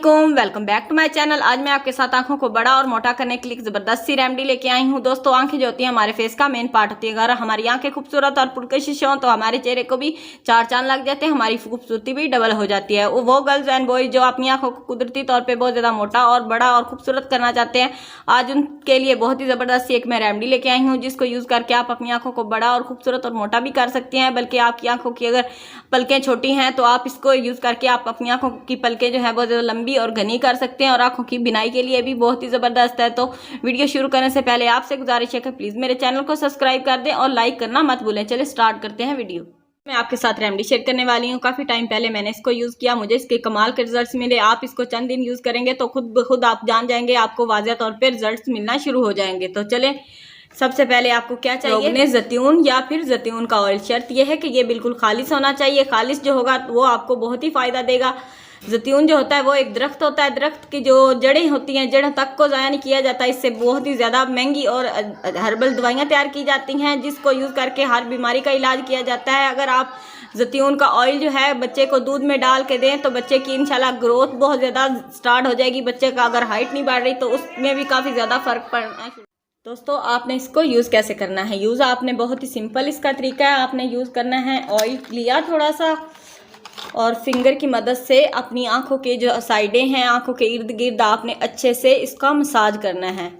अस्सलामुअलैकुम, welcome back to my channel. आज मैं आपके साथ आंखों को बड़ा और मोटा करने के लिए जबरदस्त सी रेमेडी लेके आई हूँ। दोस्तों, आंखें जो होती हैं हमारे फेस का मेन पार्ट होती है। अगर हमारी आंखें खूबसूरत और पुरकशिश हों तो हमारे चेहरे को भी चार चांद लग जाते हैं, हमारी खूबसूरती भी डबल हो जाती है। वो गर्ल्स एंड बॉयज जो अपनी आंखों को कुदरती तौर पर बहुत ज़्यादा मोटा और बड़ा और खूबसूरत करना चाहते हैं, आज उनके लिए बहुत ही ज़बरदस्त सी एक मैं रेमेडी लेके आई हूँ, जिसको यूज़ करके आप अपनी आंखों को बड़ा और खूबसूरत और मोटा भी कर सकती हैं। बल्कि आपकी आंखों की अगर पलकें छोटी हैं तो आप इसको यूज़ करके आप अपनी आंखों की पलकें जो है बहुत ज़्यादा लंबी और घनी कर सकते हैं, और आंखों की बिनाई के लिए भी बहुत ही ज़बरदस्त है। तो वीडियो शुरू करने से पहले आपसे गुजारिश है कि प्लीज़ मेरे चैनल को सब्सक्राइब कर दें और लाइक करना मत भूलें। चलिए स्टार्ट करते हैं वीडियो। मैं आपके साथ रेमेडी शेयर करने वाली हूँ। काफ़ी टाइम पहले मैंने इसको यूज़ किया, मुझे इसके कमाल के रिजल्ट्स मिले। आप इसको चंद दिन यूज़ करेंगे तो खुद ब खुद आप जान जाएंगे, आपको वाज़ह तौर पर रिजल्ट्स मिलना शुरू हो जाएंगे। तो चले, सबसे पहले आपको क्या चाहिए, जैतून या फिर जैतून का ऑयल। शर्त यह है कि ये बिल्कुल खालिश होना चाहिए। खालिश जो होगा वो आपको बहुत ही फ़ायदा देगा। जैतून जो होता है वो एक दरख्त होता है, दरख्त की जो जड़ें होती हैं, जड़ों तक को ज़ाया नहीं किया जाता। इससे बहुत ही ज़्यादा महंगी और हर्बल दवाइयाँ तैयार की जाती हैं, जिसको यूज़ करके हर बीमारी का इलाज किया जाता है। अगर आप जैतून का ऑयल जो है बच्चे को दूध में डाल के दें तो बच्चे की इंशाल्लाह ग्रोथ बहुत ज़्यादा स्टार्ट हो जाएगी। बच्चे का अगर हाइट नहीं बढ़ रही तो उसमें भी काफ़ी ज़्यादा फ़र्क पड़ना। दोस्तों, आपने इसको यूज़ कैसे करना है? यूज़ आपने बहुत ही सिंपल इसका तरीका है। आपने यूज़ करना है, ऑयल लिया थोड़ा सा और फिंगर की मदद से अपनी आंखों के जो साइडें हैं, आंखों के इर्द गिर्द आपने अच्छे से इसका मसाज करना है।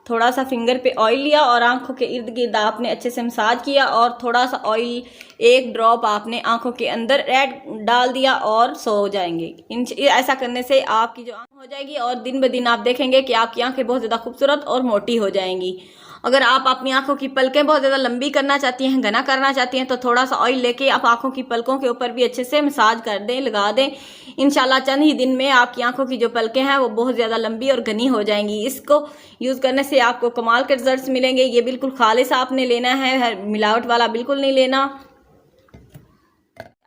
थोड़ा सा फिंगर पे ऑयल लिया और आंखों के इर्द गिर्द आपने अच्छे से मसाज किया, और थोड़ा सा ऑयल एक ड्रॉप आपने आंखों के अंदर ऐड डाल दिया और सो जाएंगे। ऐसा करने से आपकी जो आंख हो जाएगी और दिन ब दिन आप देखेंगे कि आपकी आंखें बहुत ज़्यादा खूबसूरत और मोटी हो जाएंगी। अगर आप अपनी आंखों की पलकें बहुत ज़्यादा लंबी करना चाहती हैं, घना करना चाहती हैं, तो थोड़ा सा ऑयल लेके आप आंखों की पलकों के ऊपर भी अच्छे से मसाज कर दें, लगा दें। इंशाल्लाह चंद ही दिन में आपकी आंखों की जो पलकें हैं वो बहुत ज़्यादा लंबी और घनी हो जाएंगी। इसको यूज़ करने से आपको कमाल के रिजल्ट्स मिलेंगे। ये बिल्कुल खालिस आपने लेना है, मिलावट वाला बिल्कुल नहीं लेना।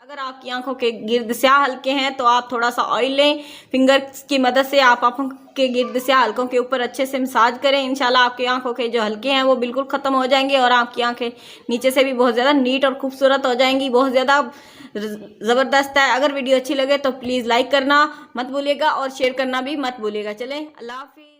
अगर आपकी आंखों के गिर्द स्याह हल्के हैं तो आप थोड़ा सा ऑयल लें, फिंगर की मदद से आप आंखों के गिर्द स्याह हल्कों के ऊपर अच्छे से मसाज करें। इंशाल्लाह आपकी आंखों के जो हल्के हैं वो बिल्कुल ख़त्म हो जाएंगे और आपकी आंखें नीचे से भी बहुत ज़्यादा नीट और खूबसूरत हो जाएंगी। बहुत ज़्यादा ज़बरदस्त है। अगर वीडियो अच्छी लगे तो प्लीज़ लाइक करना मत भूलिएगा और शेयर करना भी मत भूलिएगा। चलें, अल्लाह हाफिज़।